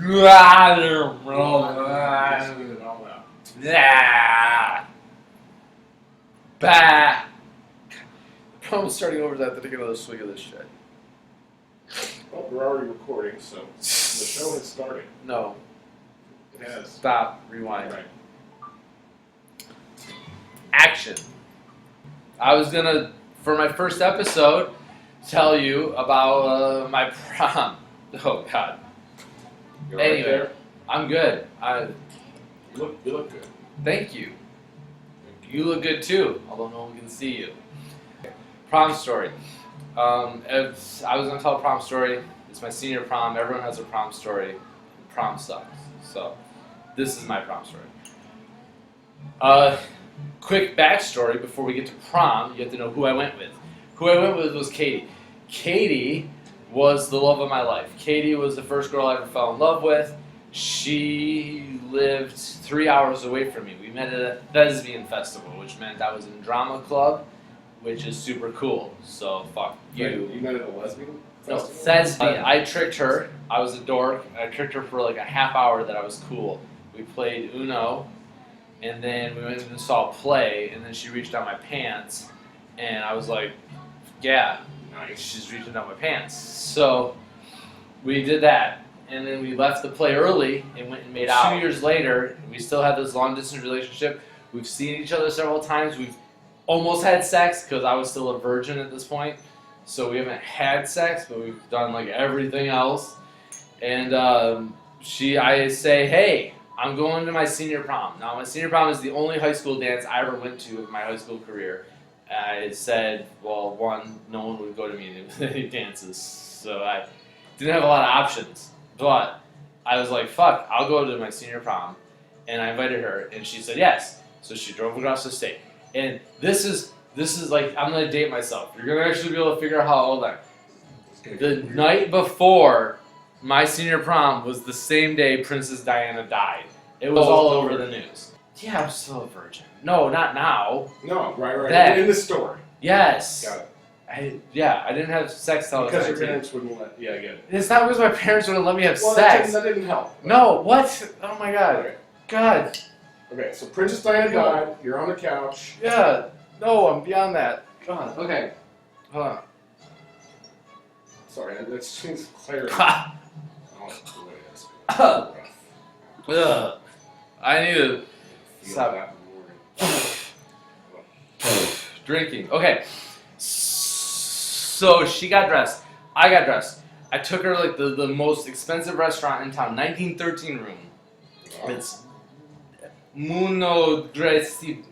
Bah. I'm starting over that to take another swig of this shit. Well, we're already recording, so the show has started. No. It has. Stop. Rewind. Right. Action. I was gonna, for my first episode, tell you about my prom. Oh God. You're Anyway, right there. I'm good. You look good. Thank you. You look good too, although no one can see you. Prom story. I was gonna tell a prom story. It's my senior prom. Everyone has a prom story. Prom sucks. So this is my prom story. Quick backstory before we get to prom. You have to know who I went with. Who I went with was Katie. Katie was the love of my life. Katie was the first girl I ever fell in love with. She lived 3 hours away from me. We met at a thespian festival, which meant I was in drama club, which is super cool. So fuck you. Wait, you met at a lesbian No, festival? thespian. I tricked her. I was a dork. I tricked her for like a half hour that I was cool. We played Uno, and then we went and saw a play, and then she reached down my pants, and I was like, yeah, Nice. she's reaching down my pants. So we did that, and then we left the play early and went and made out. 2 years later, we still have this long distance relationship. We've seen each other several times. We've almost had sex because I was still a virgin at this point. So we haven't had sex, but we've done like everything else. And I say, hey, I'm going to my senior prom. Now, my senior prom is the only high school dance I ever went to in my high school career. I said, well, one, no one would go to me to any dances, so I didn't have a lot of options. But I was like, fuck, I'll go to my senior prom. And I invited her, and she said yes. So she drove across the state. And this is like, I'm going to date myself. You're going to actually be able to figure out how old I am. The night before my senior prom was the same day Princess Diana died. It was all over the news. Yeah, I'm still a virgin. No, not now. No, right. Then. In the story. Yes. Got it. I didn't have sex till I was Because your 19. parents wouldn't let. Yeah, I get it. It's not because my parents wouldn't let me have Well, sex. that didn't help. No, what? Oh my God. Okay. God. Okay, so Princess Diana died. You're on the couch. Yeah. No, I'm beyond that. God. Okay. Hold on. Sorry, that seems clarity. Ha! Oh, the way it is. Ugh. I need to Feel stop that in the morning. drinking. Okay. So she got dressed. I got dressed. I took her like the most expensive restaurant in town, 1913 room. Wow. It's Muno Dresi,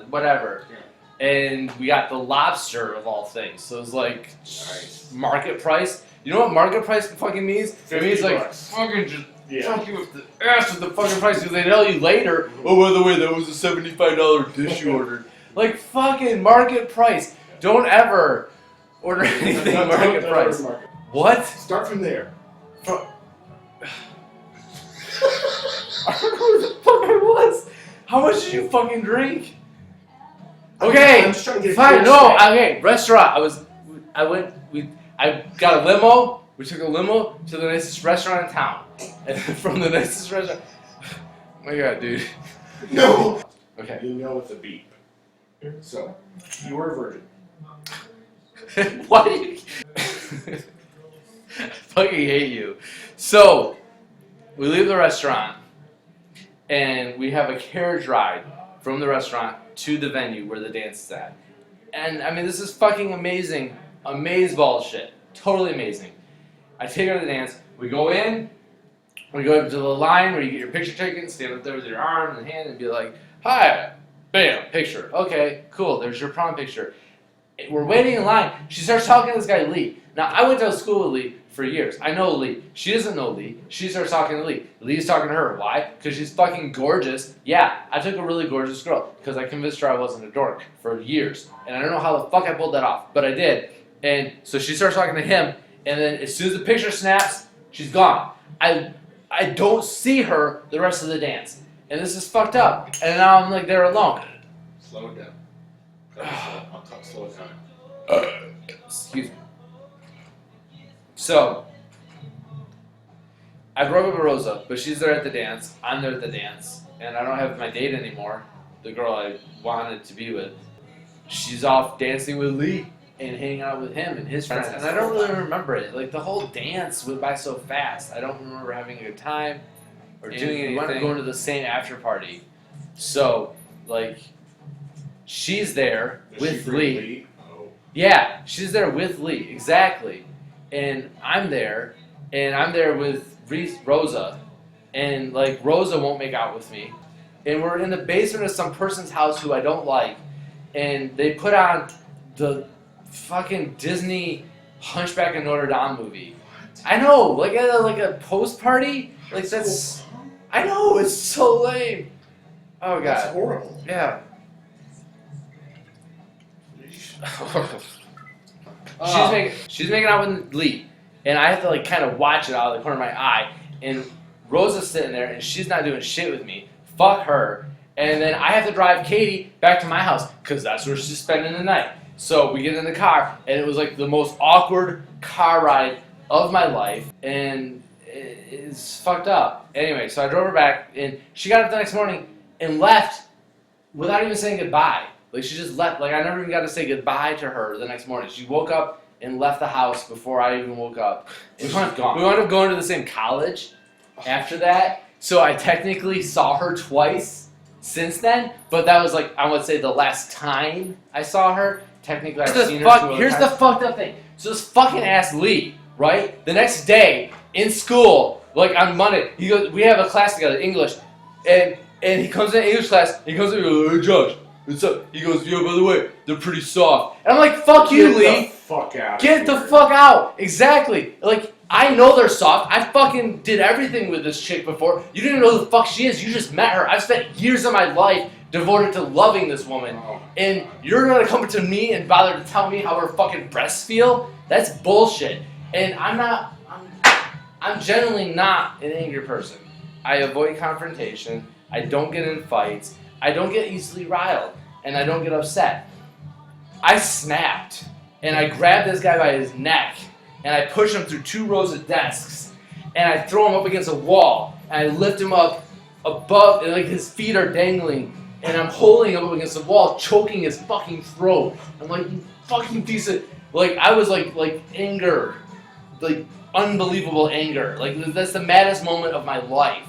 whatever. Yeah. And we got the lobster of all things. So it was like Nice. market price. You know what market price fucking means? It means like $50. fucking just Yeah. fuck you with the ass with the fucking price because they tell you later, oh, by the way, that was a $75 dish you ordered. Like fucking market price. Don't ever order anything market price. What? Start from there. I don't know who the fuck I was. How much did you fucking drink? Okay, I'm just trying to get a fine. clear No, state. okay. Restaurant. I got a limo. We took a limo to the nicest restaurant in town. And from the nicest restaurant. Oh my God, dude. No. Okay. You know it's a beep. So, you were a virgin. Why do you? I fucking hate you. So, we leave the restaurant, and we have a carriage ride from the restaurant to the venue where the dance is at. And I mean, this is fucking amazing. Amazeball shit. Totally amazing. I take her to the dance. We go in. We go up to the line where you get your picture taken. Stand up there with your arm and hand and be like, hi. Bam. Picture. Okay. Cool. There's your prom picture. We're waiting in line. She starts talking to this guy, Lee. Now, I went to school with Lee for years. I know Lee. She doesn't know Lee. She starts talking to Lee. Lee's talking to her. Why? Because she's fucking gorgeous. Yeah, I took a really gorgeous girl because I convinced her I wasn't a dork for years. And I don't know how the fuck I pulled that off, but I did. And so she starts talking to him, and then as soon as the picture snaps, she's gone. I don't see her the rest of the dance. And this is fucked up. And now I'm like there alone. Slow it down. I'll slow it down. Excuse me. So, I broke up with Rosa, but she's there at the dance. I'm there at the dance, and I don't have my date anymore. The girl I wanted to be with. She's off dancing with Lee and hanging out with him and his friends, and I don't really remember it. Like the whole dance went by so fast. I don't remember having a good time or doing anything. We wound up going to the same after party, so like she's there with Lee. Oh. Yeah, she's there with Lee, exactly, and I'm there with Rosa, and like Rosa won't make out with me, and we're in the basement of some person's house who I don't like, and they put on the fucking Disney Hunchback of Notre Dame movie. I know, like at a post party, like that's. I know, it's so lame. Oh god. That's horrible. Yeah. She's making out with Lee, and I have to like kind of watch it out of the corner of my eye. And Rosa's sitting there, and she's not doing shit with me. Fuck her. And then I have to drive Katie back to my house because that's where she's spending the night. So we get in the car, and it was like the most awkward car ride of my life, and it's fucked up. Anyway, so I drove her back, and she got up the next morning and left without even saying goodbye. Like she just left. Like I never even got to say goodbye to her the next morning. She woke up and left the house before I even woke up. We wound up going to the same college after that, so I technically saw her twice since then. But that was like I would say the last time I saw her. Technically, I've seen her. Here's the fucked up thing. So this fucking ass Lee, right? The next day in school, like on Monday, he goes. We have a class together, English, and he comes in English class. And he comes in and goes, "Hey Josh, what's up?" He goes, "Yo, by the way, they're pretty soft." And I'm like, "Fuck you, Lee. Get the fuck out. Get the fuck out." Exactly. Like I know they're soft. I fucking did everything with this chick before. You didn't know who the fuck she is. You just met her. I've spent years of my life devoted to loving this woman. And you're gonna come to me and bother to tell me how her fucking breasts feel? That's bullshit. And I'm generally not an angry person. I avoid confrontation. I don't get in fights. I don't get easily riled. And I don't get upset. I snapped. And I grabbed this guy by his neck. And I push him through 2 rows of desks. And I throw him up against a wall. And I lift him up above, and like his feet are dangling. And I'm holding him up against the wall, choking his fucking throat. I'm like, you fucking piece of... Like, I was like anger. Like, unbelievable anger. Like, that's the maddest moment of my life.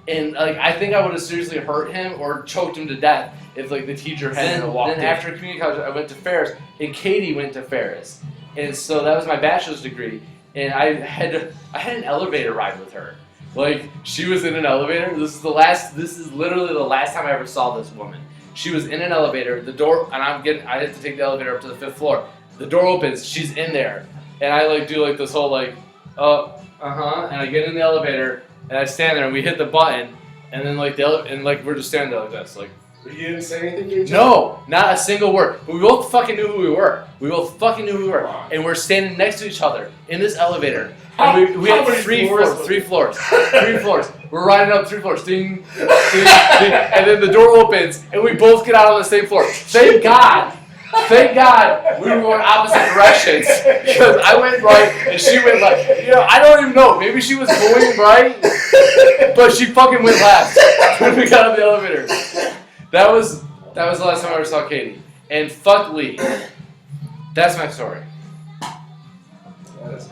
And, like, I think I would have seriously hurt him or choked him to death if, like, the teacher hadn't walked in. Then after community college, I went to Ferris, and Katie went to Ferris. And so that was my bachelor's degree. And I had an elevator ride with her. Like, she was in an elevator. This is literally the last time I ever saw this woman. She was in an elevator, the door, and I had to take the elevator up to the 5th floor. The door opens, she's in there. And I like do like this whole like, and I get in the elevator, and I stand there, and we hit the button, and then like we're just standing there like this, like. But you didn't say anything to each other? No, not a single word. But we both fucking knew who we were. And we're standing next to each other in this elevator. And we had 3 floors. 3 floors. 3 floors. We're riding up 3 floors. Ding, ding, ding. And then the door opens, and we both get out on the same floor. Thank God we were going opposite directions. Because I went right, and she went left. You know, I don't even know. Maybe she was going right, but she fucking went left when we got on the elevator. That was the last time I ever saw Katie. And fuck Lee. That's my story. That is